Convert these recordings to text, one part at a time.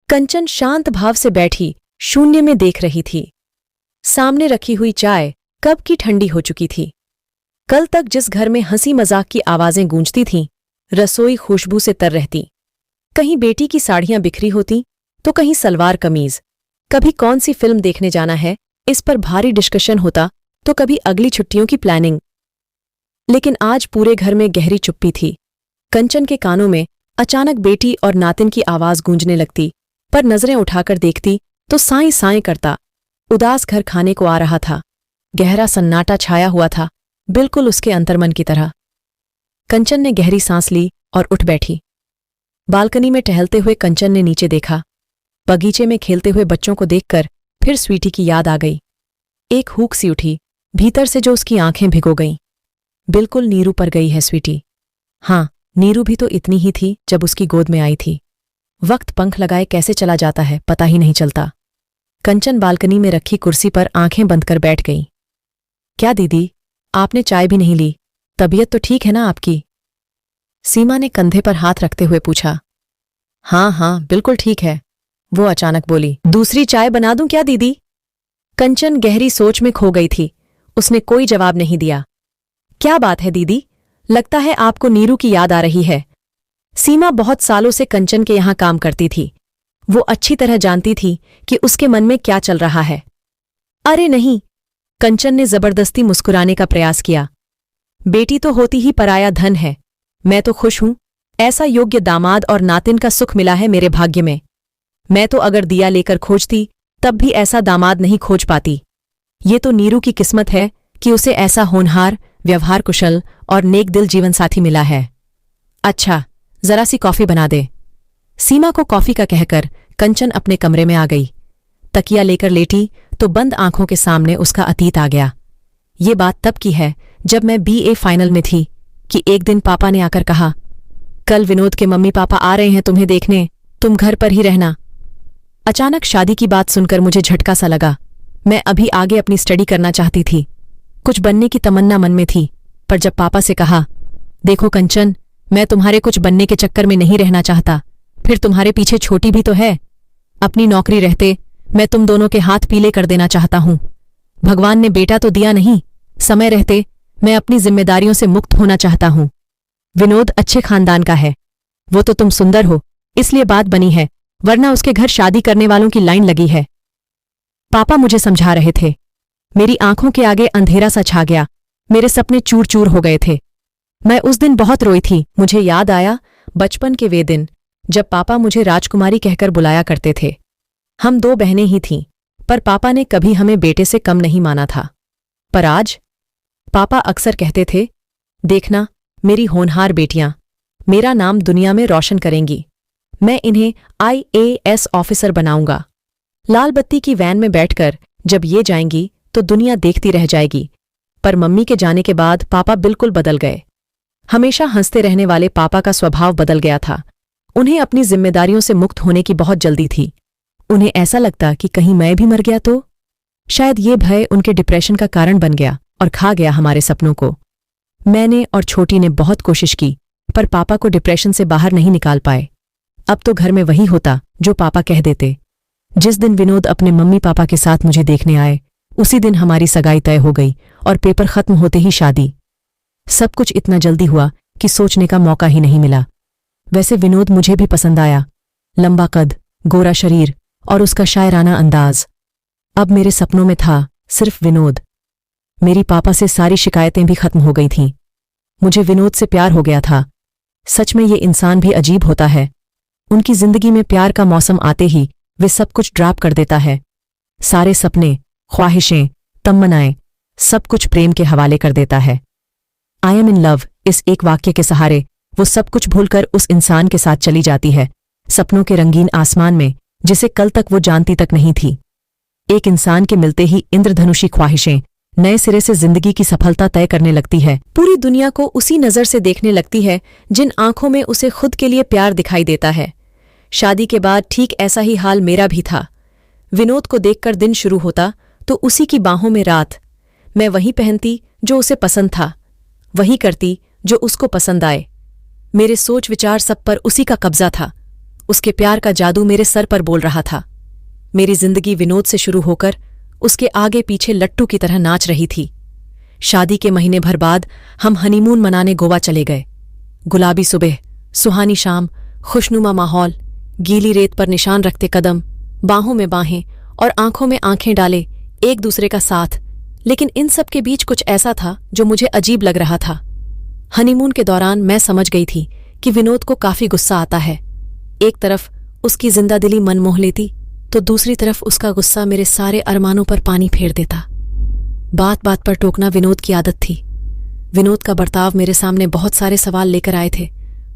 कंचन शांत भाव से बैठी शून्य में देख रही थी। सामने रखी हुई चाय कब की ठंडी हो चुकी थी। कल तक जिस घर में हंसी मजाक की आवाजें गूंजती थीं, रसोई खुशबू से तर रहती। कहीं बेटी की साड़ियां बिखरी होती तो कहीं सलवार कमीज। कभी कौन सी फिल्म देखने जाना है इस पर भारी डिस्कशन होता तो कभी अगली छुट्टियों की प्लानिंग। लेकिन आज पूरे घर में गहरी चुप्पी थी। कंचन के कानों में अचानक बेटी और नातिन की आवाज गूंजने लगती, पर नजरें उठाकर देखती तो साईं साईं करता। उदास घर खाने को आ रहा था। गहरा सन्नाटा छाया हुआ था, बिल्कुल उसके अंतर्मन की तरह। कंचन ने गहरी सांस ली और उठ बैठी। बालकनी में टहलते हुए कंचन ने नीचे देखा। बगीचे में खेलते हुए बच्चों को देखकर फिर स्वीटी की याद आ गई। एक हूक सी उठी भीतर से जो उसकी आंखें भिगो गईं। बिल्कुल नीरू पर गई है स्वीटी। हाँ, नीरू भी तो इतनी ही थी जब उसकी गोद में आई थी। वक्त पंख लगाए कैसे चला जाता है पता ही नहीं चलता। कंचन बालकनी में रखी कुर्सी पर आंखें बंद कर बैठ गई। क्या दीदी, आपने चाय भी नहीं ली? तबीयत तो ठीक है ना आपकी? सीमा ने कंधे पर हाथ रखते हुए पूछा। हाँ, बिल्कुल ठीक है, वो अचानक बोली। दूसरी चाय बना दूं क्या दीदी? कंचन गहरी सोच में खो गई थी। उसने कोई जवाब नहीं दिया। क्या बात है दीदी, लगता है आपको नीरू की याद आ रही है। सीमा बहुत सालों से कंचन के यहां काम करती थी। वो अच्छी तरह जानती थी कि उसके मन में क्या चल रहा है। अरे नहीं, कंचन ने जबरदस्ती मुस्कुराने का प्रयास किया। बेटी तो होती ही पराया धन है। मैं तो खुश हूं, ऐसा योग्य दामाद और नातिन का सुख मिला है मेरे भाग्य में। मैं तो अगर दिया लेकर खोजती तब भी ऐसा दामाद नहीं खोज पाती। ये तो नीरू की किस्मत है कि उसे ऐसा होनहार, व्यवहार कुशल और नेक दिल जीवनसाथी मिला है। अच्छा, जरा सी कॉफी बना दे। सीमा को कॉफी का कहकर कंचन अपने कमरे में आ गई। तकिया लेकर लेटी तो बंद आंखों के सामने उसका अतीत आ गया। ये बात तब की है जब मैं BA फाइनल में थी कि एक दिन पापा ने आकर कहा, कल विनोद के मम्मी पापा आ रहे हैं तुम्हें देखने, तुम घर पर ही रहना। अचानक शादी की बात सुनकर मुझे झटका सा लगा। मैं अभी आगे अपनी स्टडी करना चाहती थी। कुछ बनने की तमन्ना मन में थी, पर जब पापा से कहा, देखो कंचन, मैं तुम्हारे कुछ बनने के चक्कर में नहीं रहना चाहता, फिर तुम्हारे पीछे छोटी भी तो है। अपनी नौकरी रहते मैं तुम दोनों के हाथ पीले कर देना चाहता हूं। भगवान ने बेटा तो दिया नहीं, समय रहते मैं अपनी जिम्मेदारियों से मुक्त होना चाहता हूं। विनोद अच्छे खानदान का है, वो तो तुम सुंदर हो इसलिए बात बनी है, वरना उसके घर शादी करने वालों की लाइन लगी है। पापा मुझे समझा रहे थे। मेरी आंखों के आगे अंधेरा सा छा गया। मेरे सपने चूर चूर हो गए थे। मैं उस दिन बहुत रोई थी। मुझे याद आया बचपन के वे दिन जब पापा मुझे राजकुमारी कहकर बुलाया करते थे। हम 2 बहनें ही थीं, पर पापा ने कभी हमें बेटे से कम नहीं माना था। पर आज पापा अक्सर कहते थे, देखना मेरी होनहार बेटियां मेरा नाम दुनिया में रोशन करेंगी। मैं इन्हें IAS ऑफिसर बनाऊंगा। लाल बत्ती की वैन में बैठकर जब ये जाएंगी तो दुनिया देखती रह जाएगी। पर मम्मी के जाने के बाद पापा बिल्कुल बदल गए। हमेशा हंसते रहने वाले पापा का स्वभाव बदल गया था। उन्हें अपनी जिम्मेदारियों से मुक्त होने की बहुत जल्दी थी। उन्हें ऐसा लगता कि कहीं मैं भी मर गया तो। शायद ये भय उनके डिप्रेशन का कारण बन गया और खा गया हमारे सपनों को। मैंने और छोटी ने बहुत कोशिश की, पर पापा को डिप्रेशन से बाहर नहीं निकाल पाए। अब तो घर में वही होता जो पापा कह देते। जिस दिन विनोद अपने मम्मी पापा के साथ मुझे देखने आए, उसी दिन हमारी सगाई तय हो गई और पेपर खत्म होते ही शादी। सब कुछ इतना जल्दी हुआ कि सोचने का मौका ही नहीं मिला। वैसे विनोद मुझे भी पसंद आया। लंबा कद, गोरा शरीर और उसका शायराना अंदाज। अब मेरे सपनों में था सिर्फ विनोद। मेरी पापा से सारी शिकायतें भी खत्म हो गई थीं। मुझे विनोद से प्यार हो गया था। सच में ये इंसान भी अजीब होता है। उनकी जिंदगी में प्यार का मौसम आते ही वे सब कुछ ड्रॉप कर देता है। सारे सपने, ख्वाहिशें, तमन्नाएं, सब कुछ प्रेम के हवाले कर देता है। आई एम इन लव, इस एक वाक्य के सहारे वो सब कुछ भूलकर उस इंसान के साथ चली जाती है, सपनों के रंगीन आसमान में, जिसे कल तक वो जानती तक नहीं थी। एक इंसान के मिलते ही इंद्रधनुषी ख्वाहिशें नए सिरे से जिंदगी की सफलता तय करने लगती है। पूरी दुनिया को उसी नजर से देखने लगती है जिन आंखों में उसे खुद के लिए प्यार दिखाई देता है। शादी के बाद ठीक ऐसा ही हाल मेरा भी था। विनोद को देखकर दिन शुरू होता तो उसी की बाहों में रात। मैं वही पहनती जो उसे पसंद था, वही करती जो उसको पसंद आए। मेरे सोच विचार सब पर उसी का कब्जा था। उसके प्यार का जादू मेरे सर पर बोल रहा था। मेरी जिंदगी विनोद से शुरू होकर उसके आगे पीछे लट्टू की तरह नाच रही थी। शादी के महीने भर बाद हम हनीमून मनाने गोवा चले गए। गुलाबी सुबह, सुहानी शाम, खुशनुमा माहौल, गीली रेत पर निशान रखते कदम, बाहों में बाहें और आंखों में आंखें डाले एक दूसरे का साथ। लेकिन इन सब के बीच कुछ ऐसा था जो मुझे अजीब लग रहा था। हनीमून के दौरान मैं समझ गई थी कि विनोद को काफी गुस्सा आता है। एक तरफ उसकी जिंदादिली मन मोह लेती, तो दूसरी तरफ उसका गुस्सा मेरे सारे अरमानों पर पानी फेर देता। बात बात पर टोकना विनोद की आदत थी। विनोद का बर्ताव मेरे सामने बहुत सारे सवाल लेकर आए थे,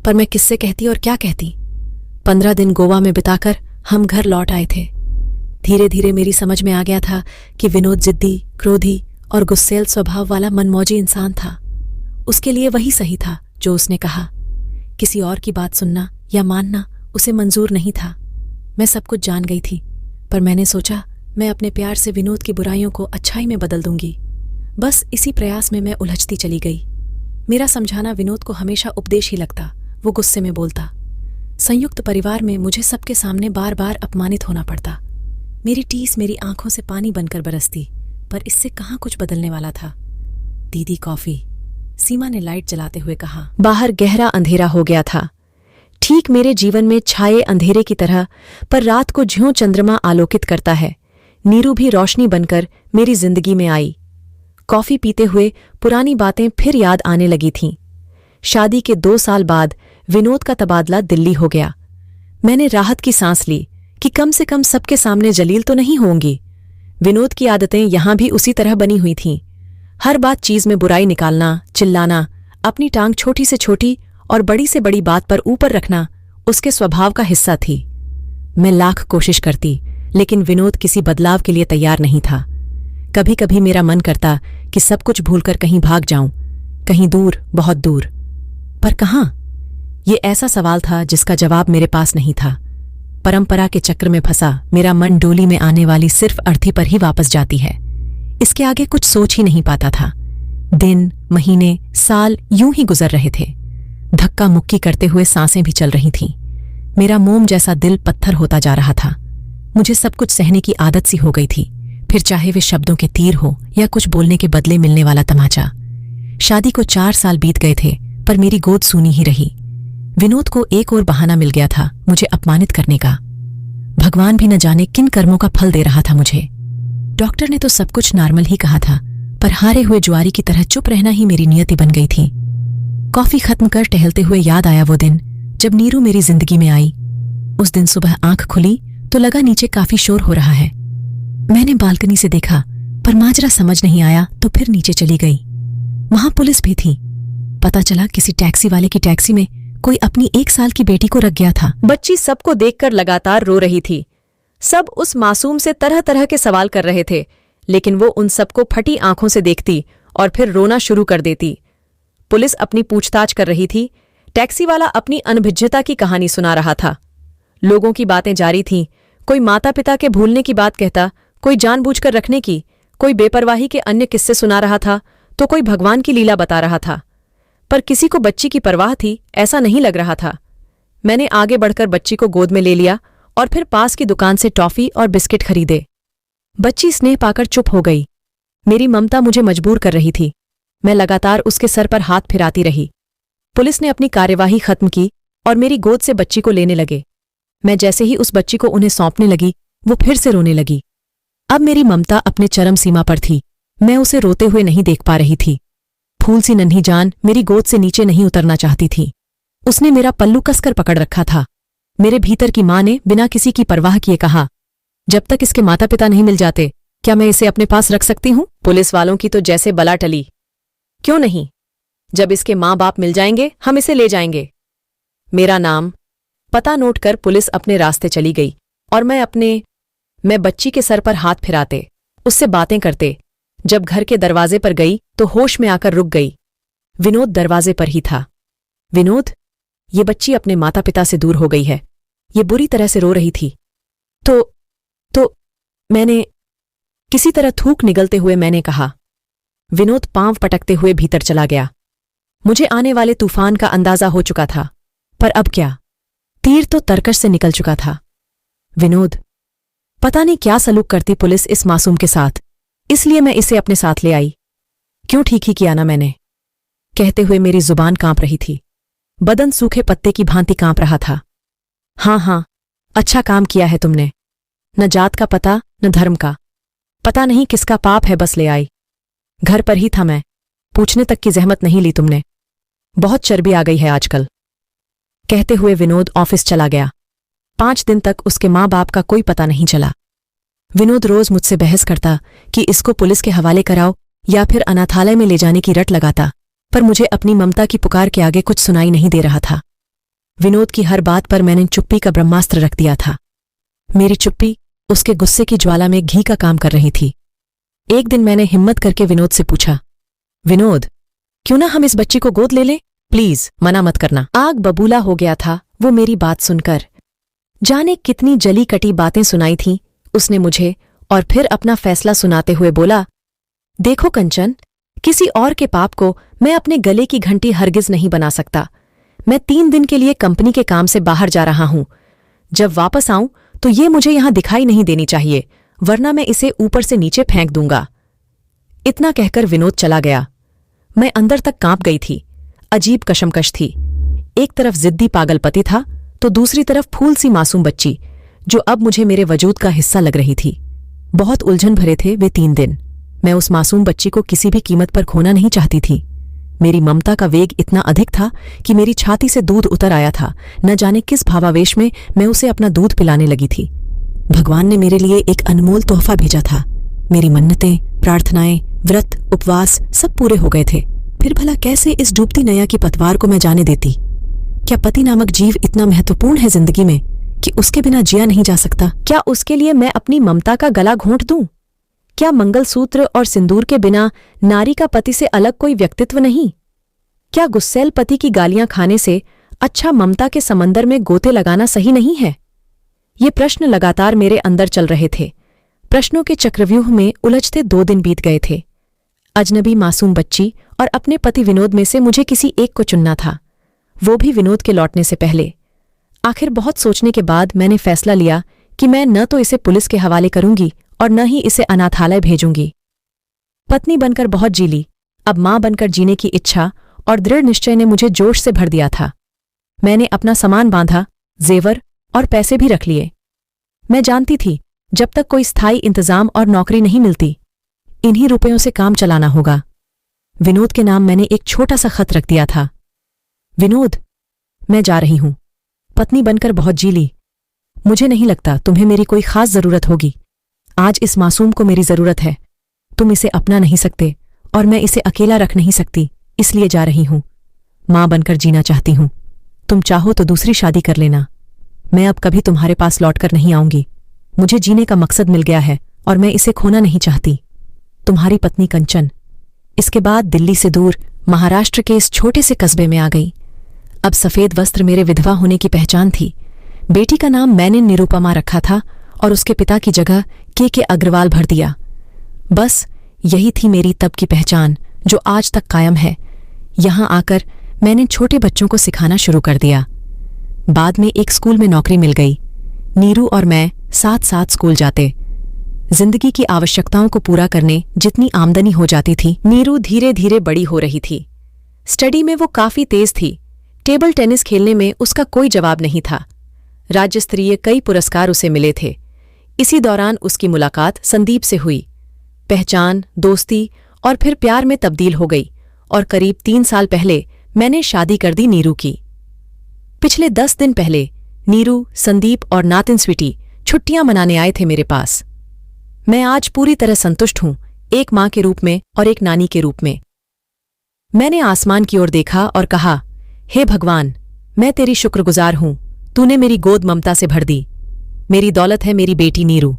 पर मैं किससे कहती और क्या कहती। 15 दिन गोवा में बिताकर हम घर लौट आए थे। धीरे धीरे मेरी समझ में आ गया था कि विनोद जिद्दी, क्रोधी और गुस्सैल स्वभाव वाला मनमौजी इंसान था। उसके लिए वही सही था जो उसने कहा। किसी और की बात सुनना या मानना उसे मंजूर नहीं था। मैं सब कुछ जान गई थी, पर मैंने सोचा मैं अपने प्यार से विनोद की बुराइयों को अच्छाई में बदल दूंगी। बस इसी प्रयास में मैं उलझती चली गई। मेरा समझाना विनोद को हमेशा उपदेश ही लगता, वो गुस्से में बोलता। संयुक्त परिवार में मुझे सबके सामने बार बार अपमानित होना पड़ता। मेरी टीस मेरी आंखों से पानी बनकर बरसती, पर इससे कहाँ कुछ बदलने वाला था। दीदी कॉफी, सीमा ने लाइट जलाते हुए कहा। बाहर गहरा अंधेरा हो गया था, ठीक मेरे जीवन में छाए अंधेरे की तरह, पर रात को ज्यों चंद्रमा आलोकित करता है, नीरू भी रोशनी बनकर मेरी जिंदगी में आई। कॉफी पीते हुए पुरानी बातें फिर याद आने लगी थीं। शादी के 2 साल बाद विनोद का तबादला दिल्ली हो गया। मैंने राहत की सांस ली कि कम से कम सबके सामने जलील तो नहीं होंगी। विनोद की आदतें यहां भी उसी तरह बनी हुई थीं। हर बात चीज में बुराई निकालना, चिल्लाना, अपनी टांग छोटी से छोटी और बड़ी से बड़ी बात पर ऊपर रखना उसके स्वभाव का हिस्सा थी। मैं लाख कोशिश करती, लेकिन विनोद किसी बदलाव के लिए तैयार नहीं था। कभी कभी मेरा मन करता कि सब कुछ भूलकर कहीं भाग जाऊं, कहीं दूर, बहुत दूर। पर कहाँ? ये ऐसा सवाल था जिसका जवाब मेरे पास नहीं था। परंपरा के चक्र में फंसा मेरा मन डोली में आने वाली सिर्फ अर्थी पर ही वापस जाती है। इसके आगे कुछ सोच ही नहीं पाता था। दिन, महीने, साल यूं ही गुजर रहे थे। धक्का मुक्की करते हुए सांसें भी चल रही थीं। मेरा मोम जैसा दिल पत्थर होता जा रहा था। मुझे सब कुछ सहने की आदत सी हो गई थी, फिर चाहे वे शब्दों के तीर हो या कुछ बोलने के बदले मिलने वाला तमाचा। शादी को 4 साल बीत गए थे, पर मेरी गोद सूनी ही रही। विनोद को एक और बहाना मिल गया था मुझे अपमानित करने का। भगवान भी न जाने किन कर्मों का फल दे रहा था मुझे। डॉक्टर ने तो सब कुछ नॉर्मल ही कहा था, पर हारे हुए ज्वारी की तरह चुप रहना ही मेरी नियति बन गई थी। कॉफी खत्म कर टहलते हुए याद आया वो दिन जब नीरू मेरी जिंदगी में आई। उस दिन सुबह आंख खुली तो लगा नीचे काफी शोर हो रहा है। मैंने बालकनी से देखा, पर माजरा समझ नहीं आया तो फिर नीचे चली गई। वहां पुलिस भी थी। पता चला किसी टैक्सी वाले की टैक्सी में कोई अपनी 1 साल की बेटी को रख गया था। बच्ची सबको देखकर लगातार रो रही थी। सब उस मासूम से तरह तरह के सवाल कर रहे थे, लेकिन वो उन सबको फटी आंखों से देखती और फिर रोना शुरू कर देती। पुलिस अपनी पूछताछ कर रही थी। टैक्सी वाला अपनी अनभिज्ञता की कहानी सुना रहा था। लोगों की बातें जारी थीं। कोई माता पिता के भूलने की बात कहता, कोई जानबूझकर रखने की, कोई बेपरवाही के अन्य किस्से सुना रहा था, तो कोई भगवान की लीला बता रहा था। पर किसी को बच्ची की परवाह थी ऐसा नहीं लग रहा था। मैंने आगे बढ़कर बच्ची को गोद में ले लिया और फिर पास की दुकान से टॉफी और बिस्किट खरीदे। बच्ची स्नेह पाकर चुप हो गई। मेरी ममता मुझे मजबूर कर रही थी। मैं लगातार उसके सर पर हाथ फिराती रही। पुलिस ने अपनी कार्यवाही खत्म की और मेरी गोद से बच्ची को लेने लगे। मैं जैसे ही उस बच्ची को उन्हें सौंपने लगी, वो फिर से रोने लगी। अब मेरी ममता अपने चरम सीमा पर थी। मैं उसे रोते हुए नहीं देख पा रही थी। फूल सी नन्ही जान मेरी गोद से नीचे नहीं उतरना चाहती थी। उसने मेरा पल्लू कसकर पकड़ रखा था। मेरे भीतर की मां ने बिना किसी की परवाह किए कहा, जब तक इसके माता पिता नहीं मिल जाते, क्या मैं इसे अपने पास रख सकती हूं? पुलिस वालों की तो जैसे बला टली। क्यों नहीं? जब इसके माँ बाप मिल जाएंगे हम इसे ले जाएंगे। मेरा नाम, पता नोट कर पुलिस अपने रास्ते चली गई और मैं बच्ची के सर पर हाथ फिराते, उससे बातें करते। जब घर के दरवाजे पर गई तो होश में आकर रुक गई। विनोद दरवाजे पर ही था। विनोद, ये बच्ची अपने माता पिता से दूर हो गई है। ये बुरी तरह से रो रही थी। तो मैंने किसी तरह थूक निगलते हुए मैंने कहा। विनोद पांव पटकते हुए भीतर चला गया। मुझे आने वाले तूफान का अंदाजा हो चुका था, पर अब क्या? तीर तो तरकश से निकल चुका था। विनोद, पता नहीं क्या सलूक करती पुलिस इस मासूम के साथ, इसलिए मैं इसे अपने साथ ले आई। क्यों ठीक ही किया ना मैंने। कहते हुए मेरी जुबान कांप रही थी, बदन सूखे पत्ते की भांति कांप रहा था। हाँ, अच्छा काम किया है तुमने। न जात का पता न धर्म का, पता नहीं किसका पाप है, बस ले आई। घर पर ही था मैं, पूछने तक की जहमत नहीं ली तुमने। बहुत चर्बी आ गई है आजकल। कहते हुए विनोद ऑफिस चला गया। 5 दिन तक उसके माँ बाप का कोई पता नहीं चला। विनोद रोज मुझसे बहस करता कि इसको पुलिस के हवाले कराओ या फिर अनाथालय में ले जाने की रट लगाता, पर मुझे अपनी ममता की पुकार के आगे कुछ सुनाई नहीं दे रहा था। विनोद की हर बात पर मैंने चुप्पी का ब्रह्मास्त्र रख दिया था। मेरी चुप्पी उसके गुस्से की ज्वाला में घी का काम कर रही थी। एक दिन मैंने हिम्मत करके विनोद से पूछा, विनोद, क्यों ना हम इस बच्ची को गोद ले लें? प्लीज मना मत करना। आग बबूला हो गया था वो मेरी बात सुनकर। जाने कितनी जली कटी बातें सुनाई थीं उसने मुझे, और फिर अपना फैसला सुनाते हुए बोला, देखो कंचन, किसी और के पाप को मैं अपने गले की घंटी हरगिज नहीं बना सकता। मैं 3 दिन के लिए कंपनी के काम से बाहर जा रहा हूं। जब वापस आऊं तो ये मुझे यहां दिखाई नहीं देनी चाहिए, वरना मैं इसे ऊपर से नीचे फेंक दूंगा। इतना कहकर विनोद चला गया। मैं अंदर तक कांप गई थी। अजीब कशमकश थी। एक तरफ जिद्दी पागलपति था तो दूसरी तरफ फूल सी मासूम बच्ची, जो अब मुझे मेरे वजूद का हिस्सा लग रही थी। बहुत उलझन भरे थे वे 3 दिन। मैं उस मासूम बच्ची को किसी भी कीमत पर खोना नहीं चाहती थी। मेरी ममता का वेग इतना अधिक था कि मेरी छाती से दूध उतर आया था। न जाने किस भावावेश में मैं उसे अपना दूध पिलाने लगी थी। भगवान ने मेरे लिए एक अनमोल तोहफा भेजा था। मेरी मन्नतें, प्रार्थनाएं, व्रत, उपवास सब पूरे हो गए थे। फिर भला कैसे इस डूबती नैया की पतवार को मैं जाने देती? क्या पति नामक जीव इतना महत्वपूर्ण है जिंदगी में कि उसके बिना जिया नहीं जा सकता? क्या उसके लिए मैं अपनी ममता का गला घोंट दूं? क्या मंगलसूत्र और सिंदूर के बिना नारी का पति से अलग कोई व्यक्तित्व नहीं? क्या गुस्सैल पति की गालियां खाने से अच्छा ममता के समंदर में गोते लगाना सही नहीं है? ये प्रश्न लगातार मेरे अंदर चल रहे थे। प्रश्नों के चक्रव्यूह में उलझते 2 दिन बीत गए थे। अजनबी मासूम बच्ची और अपने पति विनोद में से मुझे किसी एक को चुनना था, वो भी विनोद के लौटने से पहले। आखिर बहुत सोचने के बाद मैंने फैसला लिया कि मैं न तो इसे पुलिस के हवाले करूंगी और न ही इसे अनाथालय भेजूंगी। पत्नी बनकर बहुत जी ली, अब मां बनकर जीने की इच्छा और दृढ़ निश्चय ने मुझे जोश से भर दिया था। मैंने अपना सामान बांधा, जेवर और पैसे भी रख लिए। मैं जानती थी जब तक कोई स्थायी इंतजाम और नौकरी नहीं मिलती, इन्हीं रुपयों से काम चलाना होगा। विनोद के नाम मैंने एक छोटा सा खत रख दिया था। विनोद, मैं जा रही हूं। पत्नी बनकर बहुत जी ली। मुझे नहीं लगता तुम्हें मेरी कोई खास जरूरत होगी। आज इस मासूम को मेरी जरूरत है। तुम इसे अपना नहीं सकते और मैं इसे अकेला रख नहीं सकती, इसलिए जा रही हूं। मां बनकर जीना चाहती हूं। तुम चाहो तो दूसरी शादी कर लेना। मैं अब कभी तुम्हारे पास लौटकर नहीं आऊंगी। मुझे जीने का मकसद मिल गया है और मैं इसे खोना नहीं चाहती। तुम्हारी पत्नी कंचन। इसके बाद दिल्ली से दूर महाराष्ट्र के इस छोटे से कस्बे में आ गई। अब सफेद वस्त्र मेरे विधवा होने की पहचान थी। बेटी का नाम मैंने निरुपमा रखा था और उसके पिता की जगह के अग्रवाल भर दिया। बस यही थी मेरी तब की पहचान, जो आज तक कायम है। यहां आकर मैंने छोटे बच्चों को सिखाना शुरू कर दिया। बाद में एक स्कूल में नौकरी मिल गई। नीरू और मैं साथ साथ स्कूल जाते। जिंदगी की आवश्यकताओं को पूरा करने जितनी आमदनी हो जाती थी, नीरू धीरे धीरे बड़ी हो रही थी। स्टडी में वो काफी तेज थी। टेबल टेनिस खेलने में उसका कोई जवाब नहीं था। राज्य स्तरीय कई पुरस्कार उसे मिले थे। इसी दौरान उसकी मुलाकात संदीप से हुई। पहचान, दोस्ती और फिर प्यार में तब्दील हो गई और करीब 3 साल पहले मैंने शादी कर दी नीरू की। पिछले 10 दिन पहले नीरू, संदीप और नातिन स्वीटी छुट्टियां मनाने आए थे मेरे पास। मैं आज पूरी तरह संतुष्ट हूं, एक मां के रूप में और एक नानी के रूप में। मैंने आसमान की ओर देखा और कहा, हे भगवान, मैं तेरी शुक्रगुजार हूं। तूने मेरी गोद ममता से भर दी। मेरी दौलत है मेरी बेटी नीरू।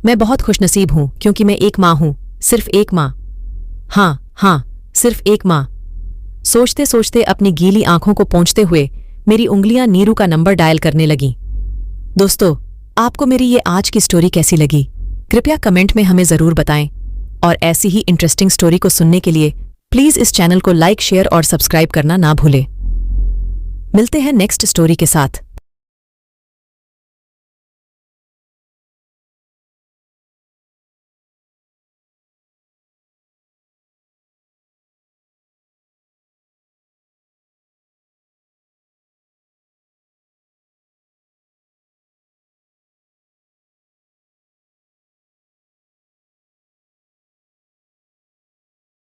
मैं बहुत खुशनसीब हूं क्योंकि मैं एक मां हूं, सिर्फ एक मां। हाँ, सिर्फ एक मां। सोचते सोचते अपनी गीली आंखों को पोंछते हुए मेरी उंगलियां नीरू का नंबर डायल करने लगीं। दोस्तों, आपको मेरी ये आज की स्टोरी कैसी लगी? कृपया कमेंट में हमें जरूर बताएं और ऐसी ही इंटरेस्टिंग स्टोरी को सुनने के लिए प्लीज इस चैनल को लाइक, शेयर और सब्सक्राइब करना ना भूलें। मिलते हैं नेक्स्ट स्टोरी के साथ।